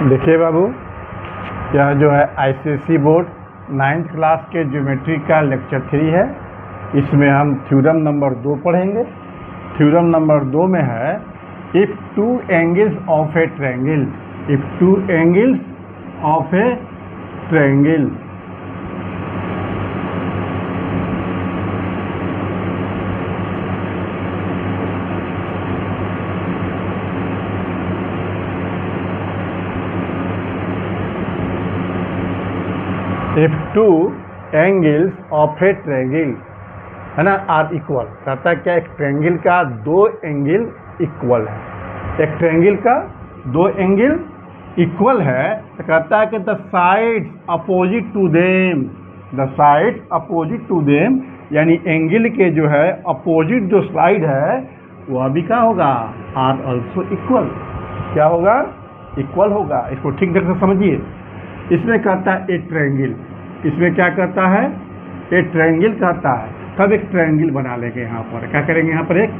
देखिए बाबू, यह जो है आईसीएसई बोर्ड 9th क्लास के ज्योमेट्री का लेक्चर 3 है। इसमें हम थ्योरम नंबर 2 पढ़ेंगे। थ्योरम नंबर 2 में है if two angles of A triangle, if two angles of A triangle if two angles of A triangle है ना आर इक्वल, कहता है क्या एक ट्रायंगल का दो एंगल इक्वल है, एक ट्रायंगल का दो एंगल इक्वल है तो कहता है कि the sides opposite to them, the sides opposite to them, यानी एंगल के जो है अपोजिट जो साइड है वह भी क्या होगा, आर ऑल्सो इक्वल। क्या होगा, इक्वल होगा। इसको ठीक ढंग से समझिए। इसमें कहता है ए ट्रायंगल, इसमें क्या कहता है, ए ट्रायंगल कहता है। तब एक ट्रायंगल बना लेंगे। यहाँ पर क्या करेंगे, यहाँ पर एक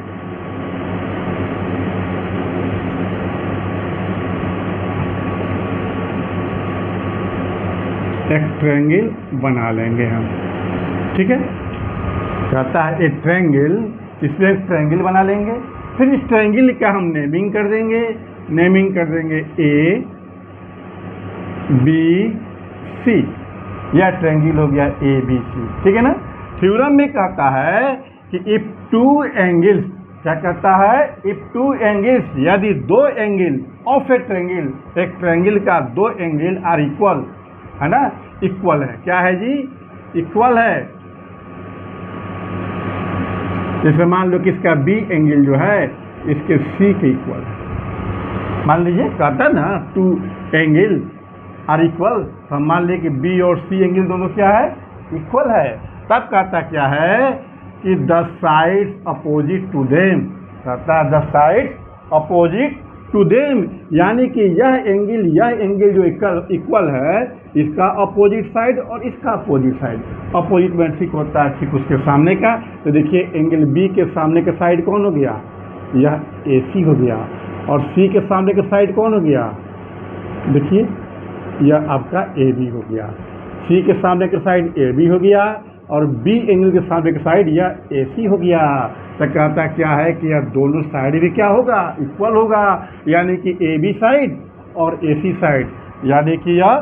ट्रायंगल बना लेंगे हम। ठीक है, कहता है ए ट्रायंगल, इसमें एक ट्रायंगल बना लेंगे। फिर इस ट्रायंगल का हम नेमिंग कर देंगे, नेमिंग कर देंगे ए बी सी, यह ट्रायंगल हो गया ए बी सी। ठीक है ना। थ्योरम में कहता है कि इफ टू एंगल्स, क्या कहता है, इफ टू एंगल्स, यदि दो एंगल ऑफ ए ट्रायंगल, एक ट्रायंगल का दो एंगल आर इक्वल, है ना, इक्वल है। क्या है जी, इक्वल है। जैसे मान लो कि इसका बी एंगल जो है इसके सी के इक्वल है। मान लीजिए कहता है ना टू एंगल आर इक्वल, तो हम मान लिए कि बी और सी एंगल दोनों क्या है, इक्वल है। तब कहता क्या है कि the sides opposite to them, कहता है the sides opposite to them, यानी कि यह एंगल जो इक्वल है, इसका अपोजिट साइड और इसका अपोजिट साइड, अपोजिट में ठीक होता है ठीक उसके सामने का। तो देखिए एंगल बी के सामने का साइड कौन हो गया, यह ए सी हो गया, और सी के सामने का साइड कौन हो गया, देखिए यह आपका ए बी हो गया। सी के सामने का साइड ए बी हो गया और बी एंगल के सामने का साइड यह ए सी हो गया। तो कहता क्या है कि यह दोनों साइड भी क्या होगा, इक्वल होगा, यानी कि ए बी साइड और ए सी साइड, यानी कि यह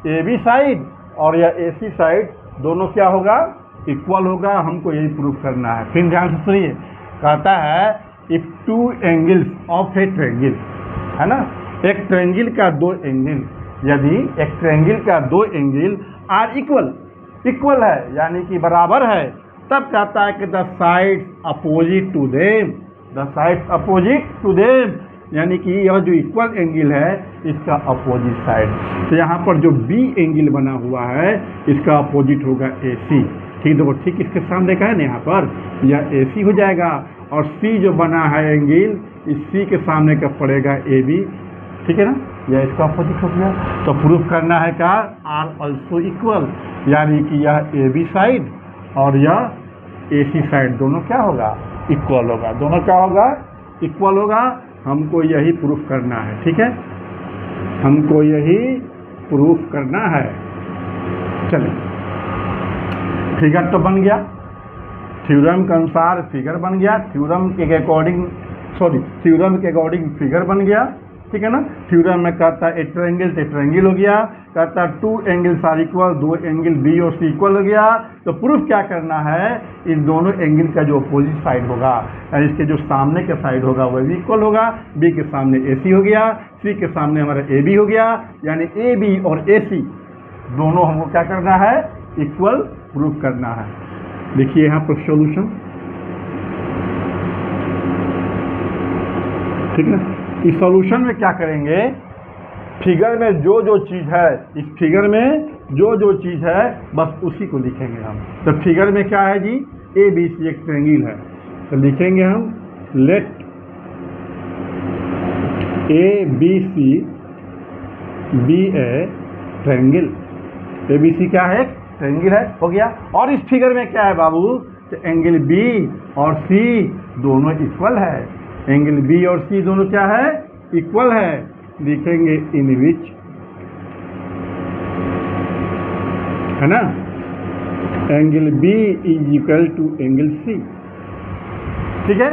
ए बी साइड और यह ए सी साइड दोनों क्या होगा, इक्वल होगा। हमको यही प्रूफ करना है। फिर ध्यान से सुनिए, कहता है if two angles of A triangle, है ना, एक ट्रायंगल का दो एंगल, यदि एक ट्रायंगल का दो एंगल आर इक्वल, इक्वल है यानी कि बराबर है, तब कहता है कि the sides opposite to them, the sides opposite to them, यानी कि यह जो इक्वल एंगल है इसका अपोजिट साइड। तो यहाँ पर जो बी एंगल बना हुआ है इसका अपोजिट होगा ए सी। ठीक देखो, ठीक इसके सामने का है ना, यहाँ पर यह ए सी हो जाएगा, और सी जो बना है एंगल इस सी के सामने का पड़ेगा ए बी। ठीक है ना, यह इसका अपोजिट हो गया। तो प्रूफ करना है क्या, आर ऑल्सो इक्वल, यानी कि यह ए बी साइड और यह ए सी साइड दोनों क्या होगा, इक्वल होगा। दोनों क्या होगा, इक्वल होगा। हमको यही प्रूफ करना है। ठीक है, हमको यही प्रूफ करना है। चलिए, फिगर तो बन गया, थ्योरम के अनुसार फिगर बन गया, थ्योरम के अकॉर्डिंग थ्योरम के अकॉर्डिंग फिगर बन गया। ठीक है ना। थ्योरम में कहता है ए ट्रायंगल तो ट्रायंगल हो गया, कहता है टू एंगल्स आर इक्वल, दो एंगल बी और सी इक्वल हो गया। तो प्रूफ क्या करना है, इन दोनों एंगल का जो अपोजिट साइड होगा, यानी इसके जो सामने का साइड होगा वह भी इक्वल होगा। बी के सामने ए सी हो गया, सी के सामने हमारा ए बी हो गया, यानी ए बी और ए सी दोनों हमको क्या करना है, इक्वल प्रूफ करना है। देखिए यहाँ पर सोल्यूशन, ठीक है। इस सॉल्यूशन में क्या करेंगे, फिगर में जो जो चीज़ है, इस फिगर में जो जो चीज़ है बस उसी को लिखेंगे हम। तो फिगर में क्या है जी, ए बी सी एक ट्रायंगल है, तो लिखेंगे हम let A B C be a triangle. A B C क्या है, ट्रायंगल है, हो गया। और इस फिगर में क्या है बाबू, तो एंगल बी और सी दोनों इक्वल है, एंगल बी और सी दोनों क्या है, इक्वल है। लिखेंगे इन विच है ना। Angle B is equal to angle C, ठीक है,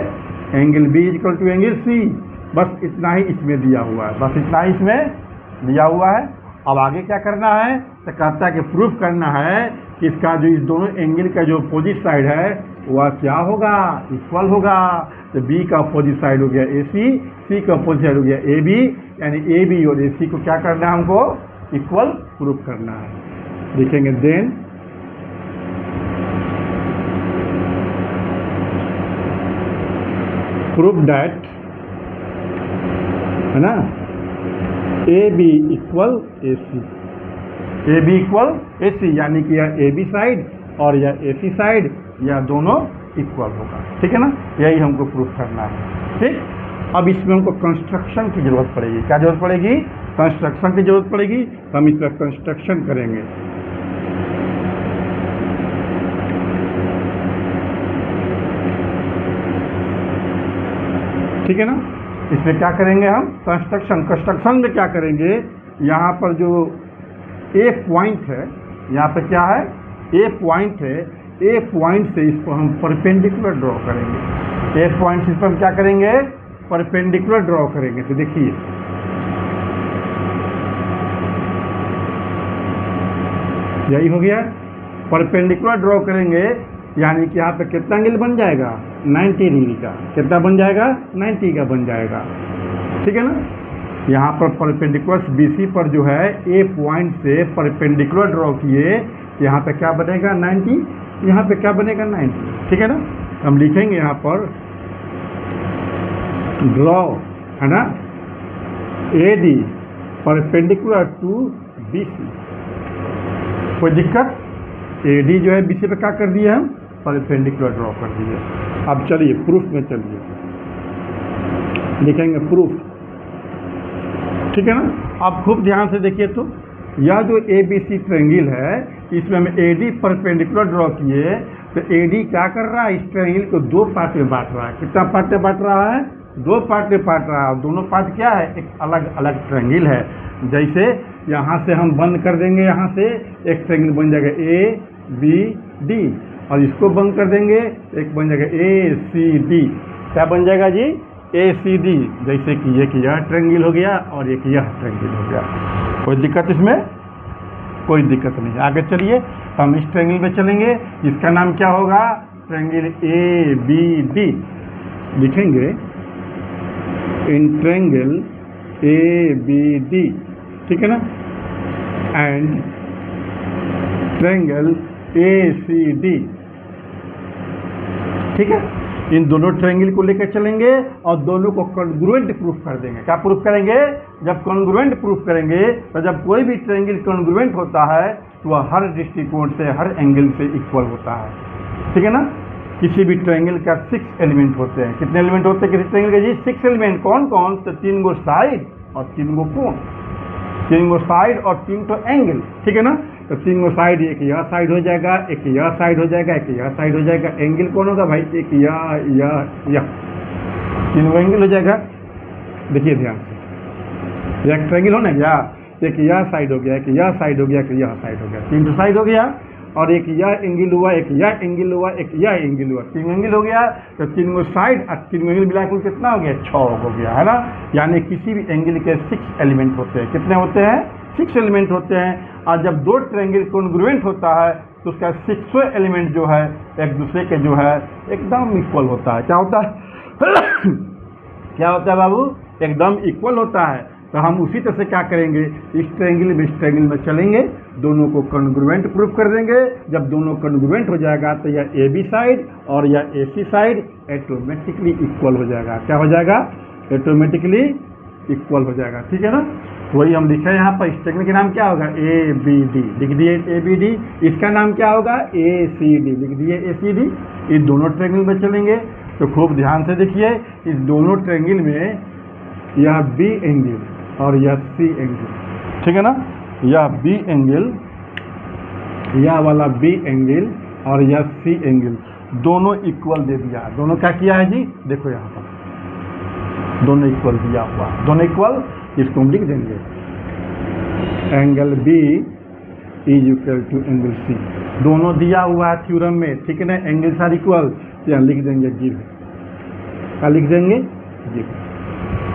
angle B is equal to angle C. बस इतना ही इसमें दिया हुआ है, बस इतना ही इसमें दिया हुआ है। अब आगे क्या करना है, तो कहता है कि प्रूफ करना है कि इसका जो इस दोनों एंगल का जो अपोजिट साइड है वह क्या होगा, इक्वल होगा। तो बी का अपोजिट साइड हो गया ए सी का अपोजिट साइड हो गया ए बी, यानी ए बी और ए सी को क्या करना है, हमको इक्वल प्रूफ करना है। लिखेंगे देन प्रूफ दैट, है ना, A B equal A C, A B equal A C, यानी कि यह ए बी साइड और यह ए सी साइड यह दोनों इक्वल होगा, ठीक है ना। यही हमको प्रूफ करना है, ठीक। अब इसमें हमको कंस्ट्रक्शन की जरूरत पड़ेगी। क्या जरूरत पड़ेगी, कंस्ट्रक्शन की जरूरत पड़ेगी। तो हम इसका कंस्ट्रक्शन करेंगे। ठीक है ना, इसमें क्या करेंगे हम, कंस्ट्रक्शन में क्या करेंगे, यहाँ पर जो ए पॉइंट है, यहाँ पे क्या है, ए पॉइंट है, ए पॉइंट से इसको हम परपेंडिकुलर ड्रॉ करेंगे। ए पॉइंट से इस पर हम क्या करेंगे, परपेंडिकुलर ड्रॉ करेंगे। तो देखिए यही हो गया, परपेंडिकुलर ड्रॉ करेंगे, यानी कि यहाँ पे कितना एंगल बन जाएगा, 90 डिग्री का। कितना बन जाएगा, 90 का बन जाएगा, ठीक है ना। यहाँ पर परपेंडिकुलर BC पर जो है ए पॉइंट से परपेंडिकुलर ड्रॉ किए, यहाँ पे क्या बनेगा 90, यहाँ पे क्या बनेगा 90, ठीक है ना। हम लिखेंगे यहाँ पर ड्रॉ, है ना, AD परपेंडिकुलर टू BC। कोई दिक्कत, AD जो है BC पे क्या कर दिए हम, परपेंडिकुलर ड्रॉ कर दिए। अब चलिए प्रूफ में चलिए, लिखेंगे प्रूफ, ठीक है ना। आप खूब ध्यान से देखिए, तो यह जो ABC ट्रायंगल है, इसमें हम AD परपेंडिकुलर ड्रॉ किए, तो AD क्या कर रहा है, इस ट्रायंगल को दो पार्ट में बांट रहा है। कितना पार्ट में बांट रहा है, दो पार्ट में बांट रहा है। दोनों पार्ट क्या है, एक अलग अलग ट्रायंगल है। जैसे यहाँ से हम बंद कर देंगे, यहाँ से एक ट्रायंगल बन जाएगा ABD, और इसको बंद कर देंगे, एक बन जाएगा ACD। क्या बन जाएगा जी, ACD। जैसे कि एक यह ट्रायंगल हो गया और एक यह ट्रायंगल हो गया। कोई दिक्कत इसमें, कोई दिक्कत नहीं। आगे चलिए, हम इस ट्रायंगल में चलेंगे। इसका नाम क्या होगा, ट्रायंगल ABD। लिखेंगे इन ट्रायंगल ABD, ठीक है ना, एंड ट्रायंगल ACD, ठीक है। इन दोनों ट्रायंगल को लेकर चलेंगे और दोनों को कॉन्ग्रुएंट प्रूफ कर देंगे। क्या प्रूफ करेंगे, जब कॉन्ग्रुएंट प्रूफ करेंगे, तो जब कोई भी ट्रायंगल कॉन्ग्रुएंट होता है तो वह हर दृष्टिकोण से, हर एंगल से इक्वल होता है, ठीक है ना। किसी भी ट्रायंगल का 6 एलिमेंट होते हैं। कितने एलिमेंट होते हैं किसी ट्रायंगल के जी, 6 एलिमेंट। कौन कौन, तो 3 गो साइड और 3 गो कोण, 3 गो साइड और 3 तो एंगल, ठीक है ना। तो 3 गो साइड, एक यह साइड हो जाएगा, एक यह साइड हो जाएगा, एक यह साइड हो जाएगा। एंगल कौन होगा भाई, एक यह 3 गो एंगल हो जाएगा। देखिए ध्यान से, एक ट्रायंगल हो ना, या एक यह साइड हो गया, एक यह साइड हो गया, एक यह साइड हो गया, 3 तो साइड हो गया, और एक यह एंगल हुआ, एक यह एंगल हुआ, एक यह एंगल हुआ, 3 एंगल हो गया। तो 3 गो साइड और 3 एंगल मिलाकर कितना हो गया, 6 हो गया, है ना। यानी किसी भी एंगल के 6 एलिमेंट होते हैं। कितने होते हैं, 6 एलिमेंट होते हैं। और जब दो ट्रायंगल कॉन्ग्रुएंट होता है तो उसका 6वां एलिमेंट जो है एक दूसरे के जो है एकदम इक्वल होता है। क्या होता है क्या होता है बाबू, एकदम इक्वल होता है। तो हम उसी तरह से क्या करेंगे, इस ट्रायंगल में, इस ट्रायंगल में चलेंगे, दोनों को कॉन्ग्रुएंट प्रूफ कर देंगे। जब दोनों कॉन्ग्रुएंट हो जाएगा तो यह AB साइड और यह AC साइड ऑटोमेटिकली इक्वल हो जाएगा। क्या हो जाएगा, ऑटोमेटिकली इक्वल हो जाएगा, ठीक है ना। वही हम लिखे यहाँ पर, इस ट्रायंगल का नाम क्या होगा, ABD, लिख दिए ABD। इसका नाम क्या होगा, ACD, लिख दिए ACD। इस दोनों ट्रायंगल में चलेंगे तो खूब ध्यान से देखिए, इस दोनों ट्रायंगल में यह B एंगल और यह C एंगल, ठीक है ना। यह B एंगल, यह वाला B एंगल और यह C एंगल दोनों इक्वल दे दिया। दोनों क्या किया है जी, देखो यहाँ पर दोनों इक्वल दिया हुआ, दोनों इक्वल। इसको हम लिख देंगे angle B is equal to angle C. दोनों दिया हुआ है थ्योरम में, ठीक है ना, एंगल्स आर इक्वल, यहाँ लिख देंगे गिव, क्या लिख देंगे, गिव,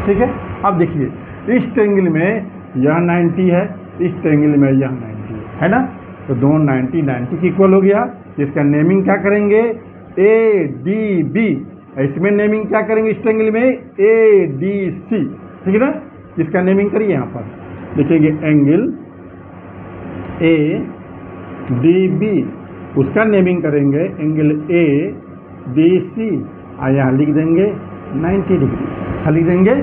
ठीक है। अब देखिए इस ट्रायंगल में यह 90 है, इस ट्रायंगल में यह 90 है ना, तो दोनों 90 90 के इक्वल हो गया। इसका नेमिंग क्या करेंगे, ए डी बी, इसमें नेमिंग क्या करेंगे इस ट्रायंगल में, ए डी सी, ठीक है ना। इसका नेमिंग करिए, यहाँ पर लिखेंगे एंगल ए डी बी, उसका नेमिंग करेंगे एंगल ए डी सी, और यहाँ लिख देंगे 90 डिग्री, क्या लिख देंगे,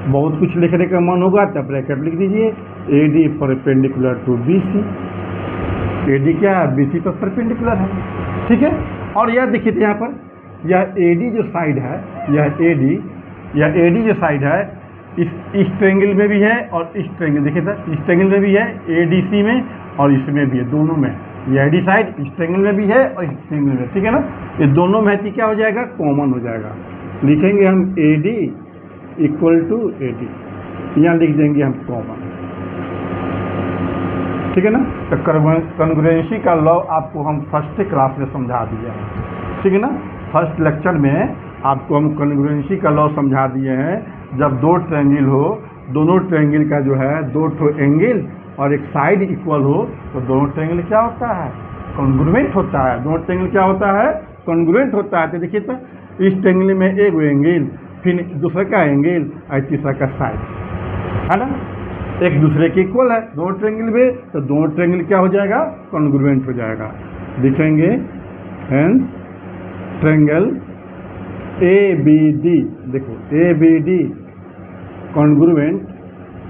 बहुत कुछ लिखने का मन होगा तब ब्रैकेट लिख दीजिए, A D perpendicular to B C, A D क्या है, बी सी पर परपेंडिकुलर है, ठीक है। और यह देखिए यहाँ पर यह ए डी जो साइड है, यह ए डी जो साइड है इस ट्रायंगल में भी है और इस ट्रायंगल, देखिए सर इस ट्रायंगल में भी है, ए डी सी में और इसमें भी है, दोनों में। ये ए डी साइड इस ट्रायंगल में भी है और इस ट्रायंगल में, ठीक है ना। ये दोनों में क्या हो जाएगा, कॉमन हो जाएगा। लिखेंगे हम A D equal to A D, यहाँ लिख देंगे हम कॉमन, ठीक है ना। तो कॉन्ग्रुएंसी का लॉ आपको हम फर्स्ट क्लास में समझा दिया है, ठीक है ना। फर्स्ट लेक्चर में आपको हम कॉन्ग्रुएंसी का लॉ समझा दिए हैं। जब दो ट्रायंगल हो, दोनों ट्रायंगल का जो है दो ठो एंगल और एक साइड इक्वल हो, तो दोनों ट्रायंगल क्या होता है, कॉन्ग्रुएंट होता है। दोनों ट्रायंगल क्या होता है, कॉन्ग्रुएंट होता है। तो देखिए तो इस ट्रायंगल में एक एंगल, फिर दूसरे का एंगल और तीसरा का साइड, है ना, एक दूसरे के इक्वल है दोनों ट्रायंगल में, तो दोनों ट्रायंगल क्या हो जाएगा, कॉन्ग्रुएंट हो जाएगा। लिखेंगे hence triangle A B D, देखो A B D congruent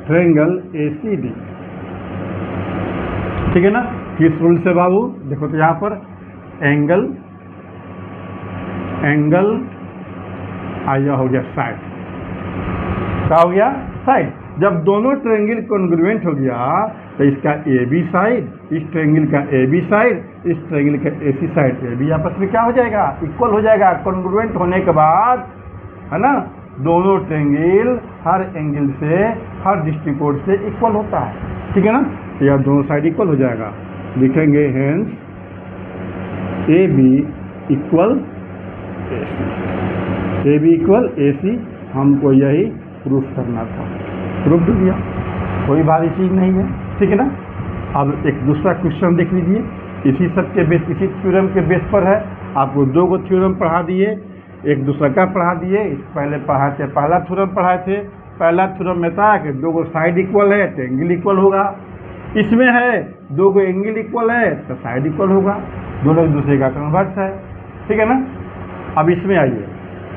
triangle A C D, ठीक है ना। किस रूल से बाबू, देखो तो यहाँ पर एंगल आया हो गया साइड, क्या हो गया, साइड। जब दोनों ट्रायंगल कॉन्ग्रुएंट हो गया तो इसका ए बी साइड, इस ट्रायंगल का ए बी साइड, इस ट्रायंगल का ए सी साइड, ए बी आपस में क्या हो जाएगा, इक्वल हो जाएगा। कॉन्ग्रुएंट होने के बाद, है ना, दोनों ट्रायंगल हर एंगल से, हर दृष्टिकोण से इक्वल होता है, ठीक है ना। तो यह दोनों साइड इक्वल हो जाएगा। लिखेंगे hence A B equal A C, A B equal A C, हमको यही प्रूफ करना था, प्रूफ कर दिया, कोई भारी चीज़ नहीं है, ठीक है ना। अब एक दूसरा क्वेश्चन देख लीजिए, इसी सब के बेस, इसी थ्योरम के बेस पर है। आपको दो गो थ्योरम पढ़ा दिए, एक दूसरा का पढ़ा दिए। पहले पढ़ाए थे, पहला थ्योरम पढ़ाए थे, पहला थ्योरम में था कि दो गो साइड इक्वल है तो एंगल इक्वल होगा। इसमें है दो गो एंगल इक्वल है तो साइड इक्वल होगा, दोनों एक दूसरे का कन्वर्स है, ठीक है ना। अब इसमें आइए,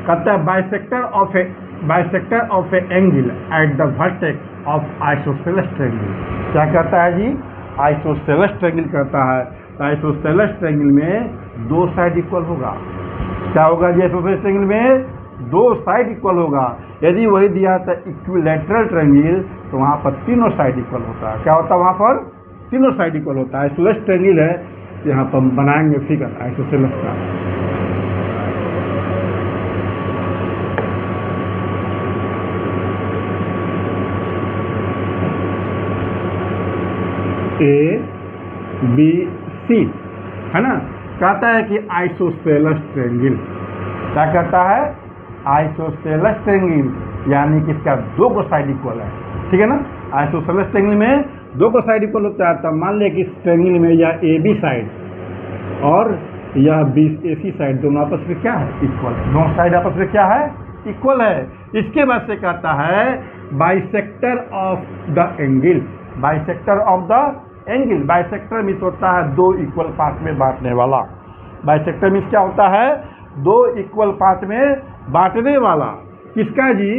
कहता है bisector of A angle at the vertex of isosceles triangle. क्या कहता है जी, आइसोसेलेस ट्रायंगल कहता है। तो आइसोसेलेस ट्रायंगल में दो साइड इक्वल होगा। क्या होगा जी, आइसोसेलेस ट्रायंगल में दो साइड इक्वल होगा। यदि वही दिया था इक्विलैटरल ट्रायंगल तो वहाँ पर तीनों साइड इक्वल होता है। क्या होता है, वहाँ पर तीनों साइड इक्वल होता है। आइसोसेलेस ट्रायंगल है, यहाँ पर बनाएंगे फिगर आइसोसेलेस का। ए बी सी, है ना। कहता है कि आइसोसेलेस ट्रायंगल, क्या कहता है, आइसोसेलेस ट्रायंगल, यानी कि इसका दो को साइड इक्वल है, ठीक है ना। आइसोसेलेस ट्रायंगल में दो को साइड इक्वल होता है। तब मान लिया कि इस ट्रायंगल में यह ए बी साइड और यह बी ए सी साइड दोनों आपस में क्या है, इक्वल। दोनों साइड आपस में क्या है, इक्वल है। इसके बाद से कहता है bisector of the angle, bisector of the angle. Bisector means होता है दो इक्वल पार्ट में बांटने वाला। बाइसेक्टर मीन्स क्या होता है, दो इक्वल पार्ट में बांटने वाला। किसका जी,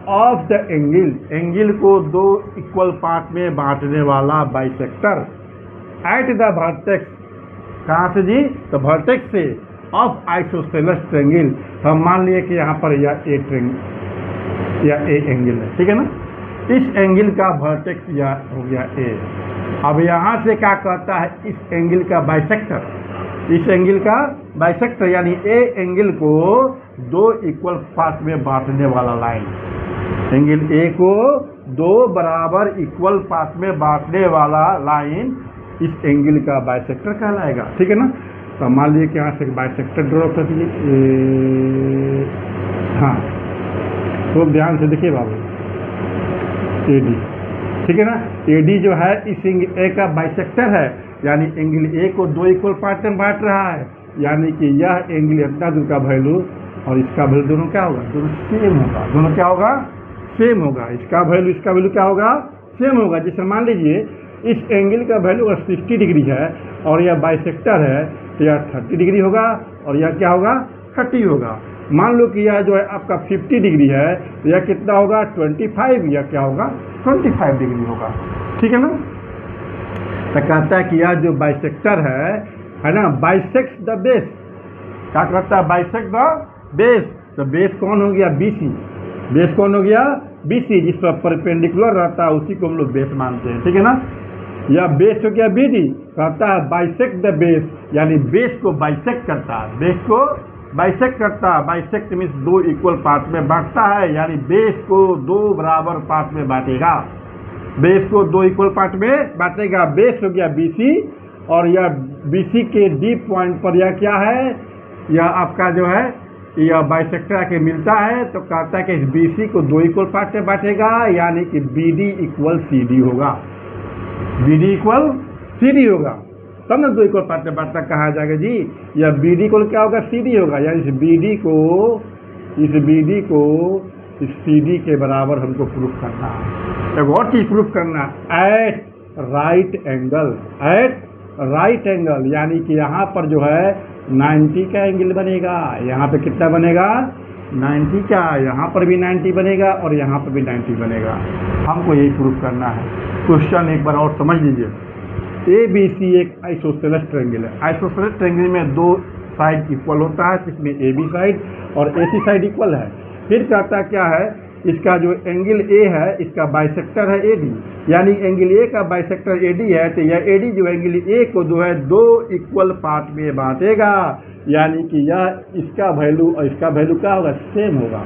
ऑफ द एंगल, एंगल को दो इक्वल पार्ट में बांटने वाला बाइसेक्टर एट द वर्टेक्स, कहाँ से जी, तो वर्टेक्स से, ऑफ आइसोसेलेस ट्रायंगल। तो हम मान लिए कि यहाँ पर यह ए ट्रायंगल या ए एंगल है, ठीक है ना। इस एंगल का वर्टेक्स यह हो गया ए। अब यहाँ से क्या कहता है, इस एंगल का बाइसेक्टर, इस एंगल का बाइसेक्टर यानी ए एंगल को दो इक्वल पार्ट में बांटने वाला लाइन। एंगल ए को दो बराबर इक्वल पार्ट में बांटने वाला लाइन इस एंगल का बाइसेक्टर कहलाएगा। ठीक है ना। तो मान लीजिए कि यहाँ से बाइसेक्टर ड्रॉ कर दिए। हाँ, तो ध्यान से देखिए बाबू, AD, ठीक है ना। AD जो है इस एंगल ए का बाइसेक्टर है, यानी एंगल ए को दो इक्वल पार्ट में बांट रहा है, यानी कि यह एंगल इतना दूर का वैल्यू और इसका वैल्यू दोनों क्या होगा, दोनों सेम होगा। दोनों क्या होगा, सेम होगा। इसका वैल्यू क्या होगा, सेम होगा। जैसे मान लीजिए इस एंगल का वैल्यू अगर 60 डिग्री है और यह बाइसेक्टर है, तो यह 30 डिग्री होगा और यह क्या होगा, 30 होगा। मान लो कि यह जो है आपका 50 डिग्री है, तो यह कितना होगा, 25, या क्या होगा, 25 डिग्री होगा। ठीक है ना। तो कहता है कि यह जो बाइसेक्टर है ना, बाइसेक्ट द बेस। क्या कहता है, बाइसेक्ट द बेस। तो बेस कौन हो गया, BC। बेस कौन हो गया, BC, जिस पर परपेंडिकुलर रहता है उसी को हम लोग बेस मानते हैं। ठीक है ना। यह बेस हो गया BD। कहता है बाइसेक्ट द बेस, यानी बेस को बाइसेक्ट करता है, बेस को बाइसेक्ट करता है। बाइसेक्ट मीन्स दो इक्वल पार्ट में बांटता है, यानी बेस को दो बराबर पार्ट में बांटेगा। बेस को दो इक्वल पार्ट में बांटेगा। बेस हो गया BC और यह BC के डीप पॉइंट पर यह क्या है, यह आपका जो है यह बाइसेक्टर आके मिलता है। तो कहता है कि इस BC को दो इक्वल पार्ट में बांटेगा, यानी कि BD इक्वल CD होगा। BD इक्वल CD होगा, तब ना दो इक्वल पार्ट में बांटना कहा जाएगा जी। या BD को क्या होगा, CD होगा, यानी इस BD को इस CD के बराबर हमको प्रूफ करना है। एक और चीज प्रूफ करना, एट राइट एंगल, यानी कि यहाँ पर जो है 90 का एंगल बनेगा। यहाँ पे कितना बनेगा, 90 का। यहाँ पर भी 90 बनेगा और यहाँ पर भी 90 बनेगा। हमको यही प्रूफ करना है। क्वेश्चन एक बार और समझ लीजिए। ABC एक आइसोसेलेस ट्रायंगल है। आइसोसेलेस ट्रायंगल में दो साइड इक्वल होता है, जिसमें AB साइड और AC साइड इक्वल है। फिर कहता क्या है, इसका जो एंगल A है इसका बाइसेक्टर है AD, यानी एंगल A का बाइसेक्टर AD है। तो यह AD जो एंगल A को जो है दो इक्वल पार्ट में बांटेगा, यानी कि यह इसका वैल्यू और इसका वैल्यू क्या होगा, सेम होगा।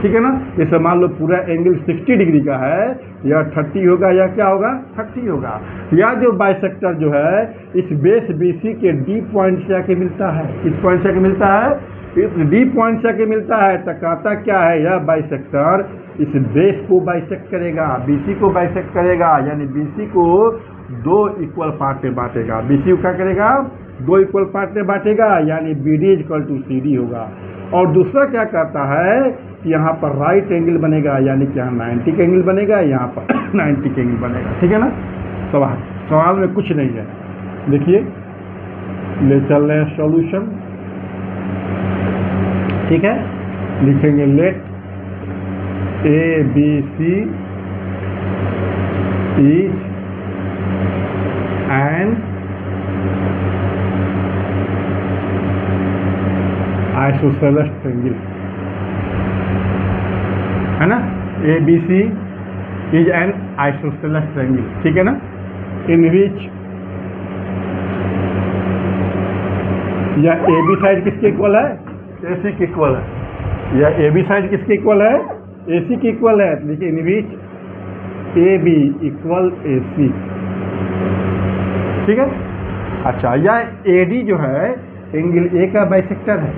ठीक है ना। जैसे मान लो पूरा एंगल 60 डिग्री का है, यह 30 होगा, या क्या होगा, 30 होगा। या जो बाइसेक्टर जो है इस बेस BC के डी पॉइंट से आके मिलता है। किस पॉइंट से आके मिलता है, इस डी पॉइंट से आके मिलता है। तो कहता क्या है, यह बाइसेक्टर इस बेस को बाइसेक्ट करेगा, BC को बाइसेक्ट करेगा, यानी BC को दो इक्वल पार्ट में बांटेगा। BC को क्या करेगा, दो इक्वल पार्ट में बांटेगा, यानी BD इक्वल टू CD होगा। और दूसरा क्या कहता है कि यहाँ पर राइट एंगल बनेगा, यानी कि यहाँ 90 का एंगल बनेगा, यहाँ पर 90 का एंगल बनेगा। ठीक है ना। सवाल में कुछ नहीं है। देखिए ले चल रहे हैं सॉल्यूशन। ठीक है, लिखेंगे let ABC is an isosceles triangle, है ना। ABC is an isosceles triangle. ठीक है ना। इन विच यह AB साइड किसके इक्वल है, AC के इक्वल है। यह AB साइड किसके इक्वल है, AC के इक्वल है। देखिए in which AB equal AC। ठीक है। अच्छा, यह AD जो है एंगल A का बाइसेक्टर है।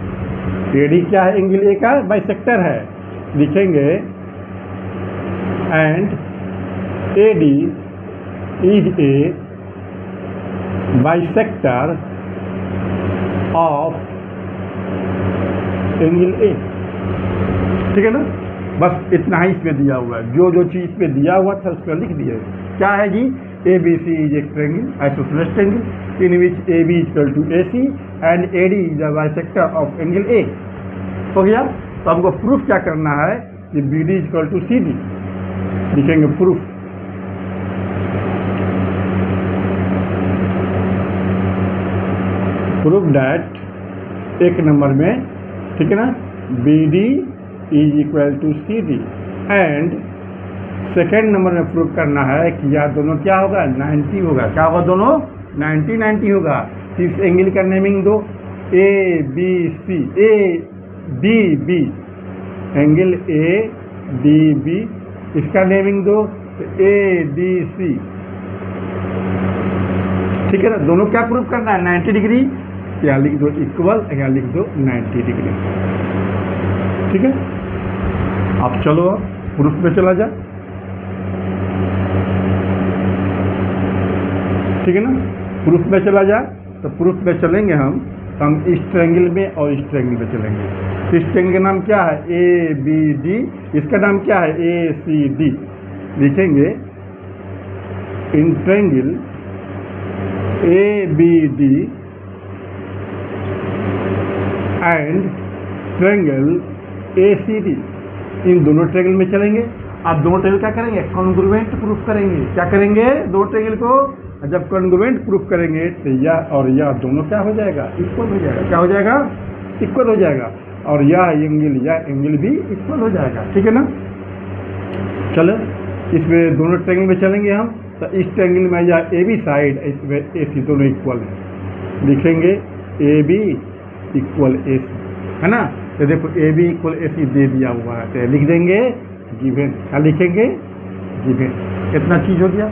AD क्या है, एंगल A का बाइसेक्टर है। लिखेंगे and AD is a bisector of angle A। ठीक है ना। बस इतना ही इसमें दिया हुआ है। जो जो चीज पे दिया हुआ था उस पर लिख दिए। क्या है जी, ABC is a triangle, isosceles triangle in which AB equal to AC and AD is the bisector of angle A। हो गया। तो हमको प्रूफ क्या करना है कि BD इक्वल टू CD। लिखेंगे प्रूफ। प्रूफ दैट एक नंबर में, ठीक है ना, BD is equal to CD and second नंबर में प्रूफ करना है कि यह दोनों क्या होगा, 90 होगा। क्या होगा, दोनों 90 होगा। इस एंगल का नेमिंग दो, ABC ADB, एंगल ADB, इसका नेमिंग दो ADC। ठीक है ना, दोनों क्या प्रूफ करना है, 90 डिग्री, यहाँ लिख दो इक्वल, यहाँ लिख दो 90 डिग्री। ठीक है, अब चलो अब प्रूफ में चला जा। ठीक है ना, प्रूफ में चला जा। तो प्रूफ में चलेंगे हम इस ट्रायंगल में और इस ट्रायंगल में चलेंगे। तो इस ट्रायंगल का नाम क्या है, ए बी डी, इसका नाम क्या है, ए सी डी। लिखेंगे in triangle A B D and triangle A C D, इन दोनों ट्रायंगल में चलेंगे। आप दोनों ट्रायंगल क्या करेंगे, कॉन्ग्रुएंट प्रूफ करेंगे। क्या करेंगे, दो ट्रायंगल को जब कॉन्ग्रुएंट प्रूफ करेंगे तो यह और यह दोनों क्या हो जाएगा, इक्वल हो जाएगा। क्या हो जाएगा, इक्वल हो जाएगा। और यह एंगल भी इक्वल हो जाएगा। ठीक है ना, चलो इसमें दोनों ट्रायंगल में चलेंगे हम। तो इस ट्रायंगल में यह ए बी साइड, इसमें ए सी दोनों इक्वल है। लिखेंगे ए बी इक्वल ए सी, है ना। तो देखो ए बी इक्वल ए सी दे दिया हुआ है, तो लिख देंगे गिवन। क्या लिखेंगे, गिवन। कितना चीज हो गया।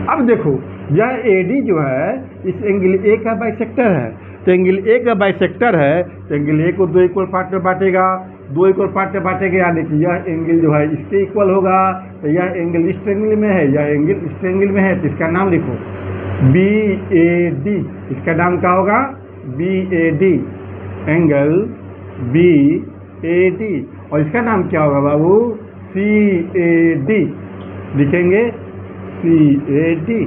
अब देखो यह ए डी जो है इस एंगल ए का बाइसेक्टर है। तो एंगल ए का बाइसेक्टर है, तो एंगल ए को दो इक्वल पार्ट में बांटेगा, दो इक्वल पार्ट में बांटेगा, यानी कि यह एंगल जो है इसके इक्वल होगा। तो यह एंगल इस ट्रायंगल में है, यह एंगल इस ट्रायंगल में है, तो इसका नाम लिखो बी ए डी। इसका नाम क्या होगा, B A D, angle B A D. और इसका नाम क्या होगा बाबू, सी ए डी। लिखेंगे सी ए डी।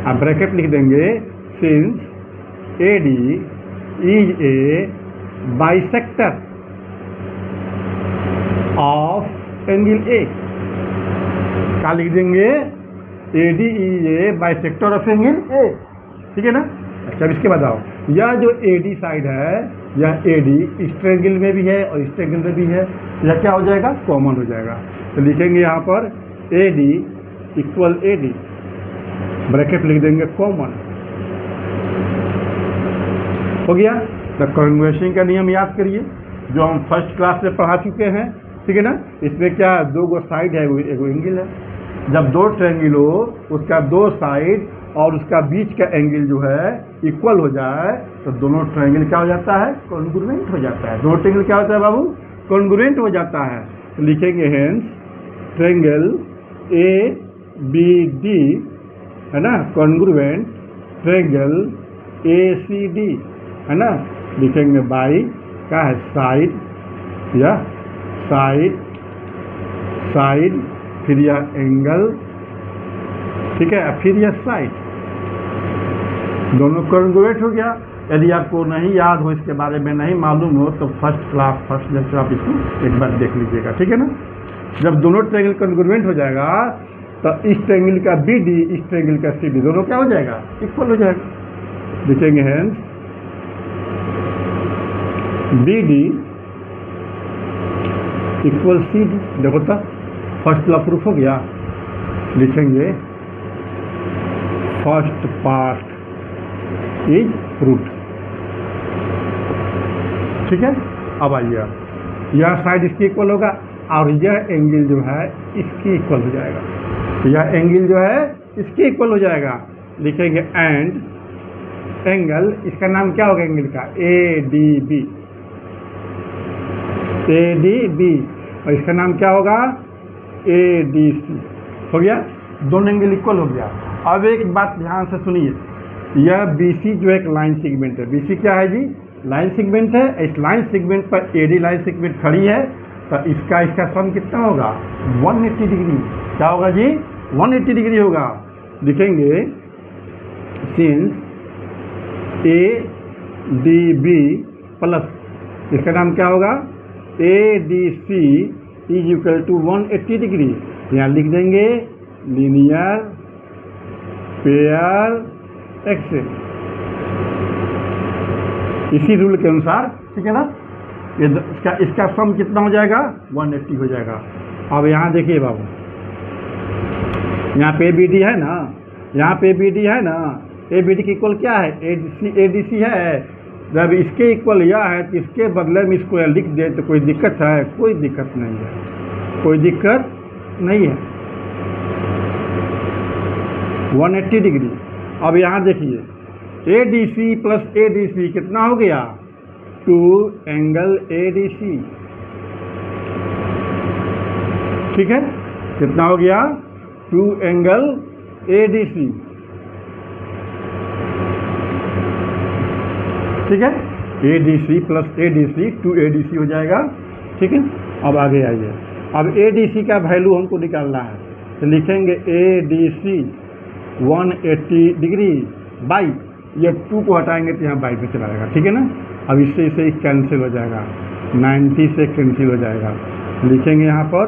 अब ब्रैकेट लिख देंगे, since A D is a bisector of angle A. क्या लिख देंगे, A D is a bisector of angle A. ठीक है ना। अच्छा, अब इसके बाद आओ, यह जो ए डी साइड है, यह ए डी इस ट्रायंगल में भी है और इस ट्रायंगल में भी है। यह क्या हो जाएगा, कॉमन हो जाएगा। तो लिखेंगे यहाँ पर ए D equal A D, bracket लिख देंगे कॉमन। हो गया। तो कॉन्ग्रुएंसी का नियम याद करिए जो हम फर्स्ट क्लास में पढ़ा चुके हैं। ठीक है ना। इसमें क्या, दो गो साइड है, एक एंगल है। जब दो ट्रायंगल हो, उसका दो साइड और उसका बीच का एंगल जो है इक्वल हो जाए, तो दोनों ट्रायंगल क्या हो जाता है, कॉन्ग्रुएंट हो जाता है। दोनों ट्रायंगल क्या होता है बाबू, कॉन्ग्रुएंट हो जाता है। तो लिखेंगे hence triangle A B D, है ना, congruent triangle A C D, है ना। लिखेंगे बाई क्या है, साइड, या साइड, साइड, फिर यह एंगल, ठीक है, फिर यह साइड, दोनों कॉन्ग्रुएंट हो गया। यदि आपको नहीं याद हो, इसके बारे में नहीं मालूम हो, तो फर्स्ट लेक्चर आप इसको एक बार देख लीजिएगा। ठीक है ना। जब दोनों ट्रायंगल कॉन्ग्रुएंट हो जाएगा, तो इस ट्रायंगल का बी डी, इस ट्रायंगल का सी डी, दोनों क्या हो जाएगा, इक्वल हो जाएगा। लिखेंगे hence B D equal C D. देखो तो फर्स्ट वाला प्रूफ हो गया। लिखेंगे फर्स्ट पार्ट इज प्रूफ। ठीक है। अब आइए, यह साइड इसकी इक्वल होगा और यह एंगल जो है इसकी इक्वल हो जाएगा। यह एंगल जो है इसकी इक्वल हो जाएगा। लिखेंगे एंड एंगल, इसका नाम क्या होगा एंगल का, A D B, A D B, और इसका नाम क्या होगा, ए डी सी। हो गया, दोनों एंगल इक्वल हो गया। अब एक बात ध्यान से सुनिए, यह बी सी जो एक लाइन सेगमेंट है। बी सी क्या है जी, लाइन सेगमेंट है। इस लाइन सेगमेंट पर ए डी लाइन सेगमेंट खड़ी है, तो इसका सम कितना होगा, 180 डिग्री। क्या होगा जी, 180 डिग्री होगा। लिखेंगे since A D B plus, इसका नाम क्या होगा, A D C is equal to 180 degree. यहाँ लिख देंगे लीनियर पेयर एक्सिस, इसी रूल के अनुसार। ठीक है ना। इसका सम कितना हो जाएगा, 180 हो जाएगा। अब यहाँ देखिए बाबू, यहाँ पे बी डी है ना, यहाँ पे बी डी है ना, ए बी डी की इक्वल क्या है, ए डी सी है। जब इसके इक्वल यह है तो इसके बदले में इसको लिख दे तो कोई दिक्कत है, कोई दिक्कत नहीं है, कोई दिक्कत नहीं है। 180 डिग्री। अब यहाँ देखिए, ADC प्लस ADC कितना हो गया? 2 एंगल ADC। ठीक है, कितना हो गया? 2 एंगल ADC। ठीक है, ADC प्लस ADC 2 ADC हो जाएगा। ठीक है, अब आगे आइए। अब ADC का वैल्यू हमको निकालना है, तो लिखेंगे ADC 180 डिग्री बाई, ये 2 को हटाएंगे तो यहाँ बाई पे चला जाएगा। ठीक है ना, अब इससे इसे कैंसिल हो जाएगा, 90 से कैंसिल हो जाएगा। लिखेंगे यहाँ पर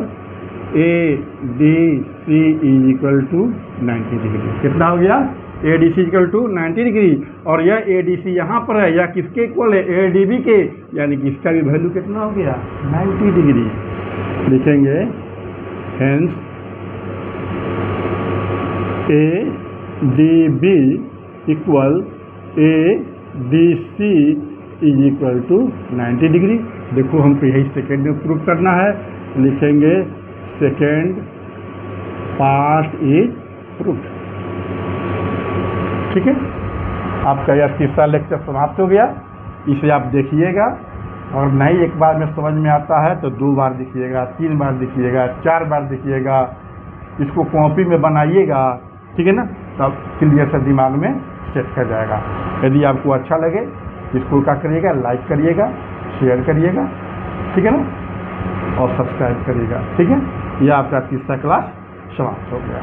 ADC is equal to 90 degree. कितना हो गया? ADC equal to 90 degree. और यह ADC यहाँ पर है, या किसके इक्वल है? ADB के, यानी कि इसका भी वैल्यू कितना हो गया? 90 डिग्री। लिखेंगे hence ADB equal ADC is equal to 90 degree. देखो हमको यही सेकेंड में प्रूव करना है। लिखेंगे सेकेंड पार्ट इज प्रूफ। ठीक है, आपका यह तीसरा लेक्चर समाप्त हो गया। इसे आप देखिएगा, और नहीं एक बार में समझ में आता है तो 2 बार देखिएगा, 3 बार देखिएगा, 4 बार देखिएगा, इसको कॉपी में बनाइएगा। ठीक है ना, तब क्लियर से दिमाग में सेट कर जाएगा। यदि आपको अच्छा लगे इसको क्या करिएगा? लाइक करिएगा, शेयर करिएगा। ठीक है ना, और सब्सक्राइब करिएगा। ठीक है, यह आपका तीसरा क्लास समाप्त हो गया।